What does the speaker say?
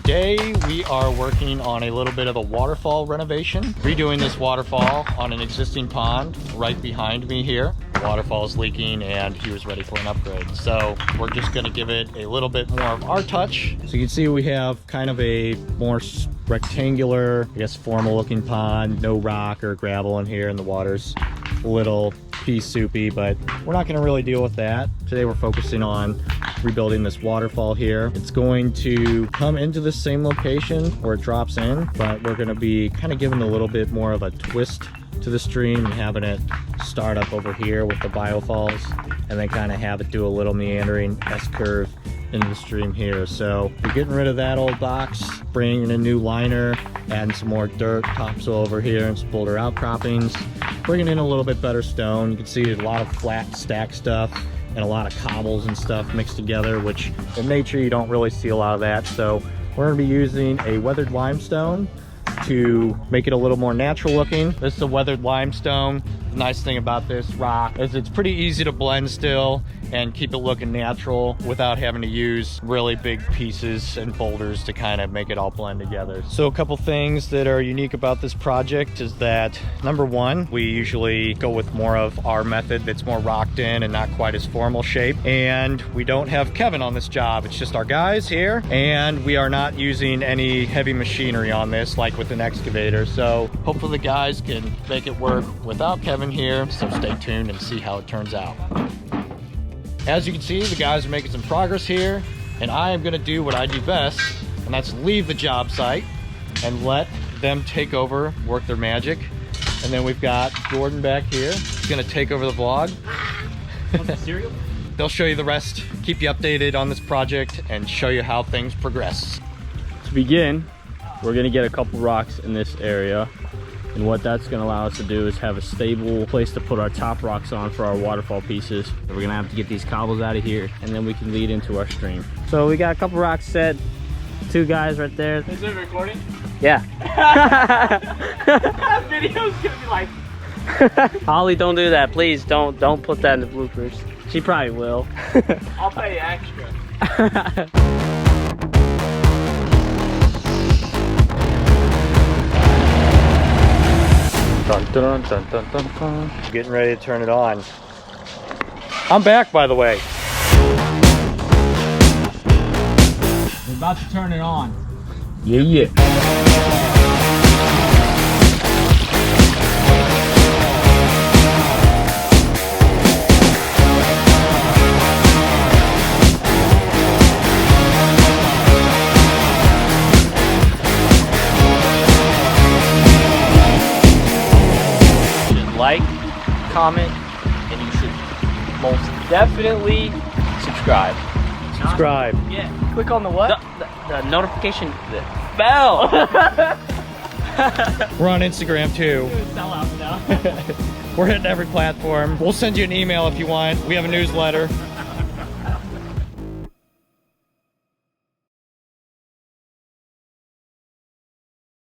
Today we are working on a little bit of a waterfall renovation, redoing this waterfall on an existing pond right behind me here. The waterfall's leaking and he was ready for an upgrade. So we're just gonna give it a little bit more of our touch. So you can see we have kind of a more rectangular, I guess formal looking pond, no rock or gravel in here, and the water's a little pea soupy, but we're not going to really deal with that. Today we're focusing on rebuilding this waterfall here. It's going to come into the same location where it drops in, but we're going to be kind of giving a little bit more of a twist to the stream and having it start up over here with the biofalls and then kind of have it do a little meandering S-curve into the stream here. So we're getting rid of that old box, bringing in a new liner, adding some more dirt, topsoil over here, and some boulder outcroppings, bringing in a little bit better stone. You can see a lot of flat stack stuff and a lot of cobbles and stuff mixed together, which in nature you don't really see a lot of that. So we're going to be using a weathered limestone to make it a little more natural looking. This is a weathered limestone. The nice thing about this rock is it's pretty easy to blend still and keep it looking natural without having to use really big pieces and boulders to kind of make it all blend together. So a couple things that are unique about this project is that, number one, we usually go with more of our method that's more rocked in and not quite as formal shape. And we don't have Kevin on this job. It's just our guys here, and we are not using any heavy machinery on this like with an excavator. So hopefully the guys can make it work without Kevin here. So stay tuned and see how it turns out. As you can see, the guys are making some progress here, and I am gonna do what I do best, and that's leave the job site and let them take over, work their magic. And then we've got Jordan back here. He's gonna take over the vlog. Want the cereal? They'll show you the rest, keep you updated on this project, and show you how things progress. To begin, we're gonna get a couple rocks in this area. And what that's gonna allow us to do is have a stable place to put our top rocks on for our waterfall pieces. We're gonna have to get these cobbles out of here, and then we can lead into our stream. So we got a couple rocks set, two guys right there. Is it recording? Yeah. That video's gonna be like... Holly, don't do that, please. Don't put that in the bloopers. She probably will. I'll pay you extra. Dun, dun, dun, dun, dun, dun. Getting ready to turn it on. I'm back, by the way. We're about to turn it on. Yeah. Like, comment, and you should most definitely subscribe. Subscribe. Yeah. Click on the what? The notification, the bell. We're on Instagram too. Sell out now. We're hitting every platform. We'll send you an email if you want. We have a newsletter.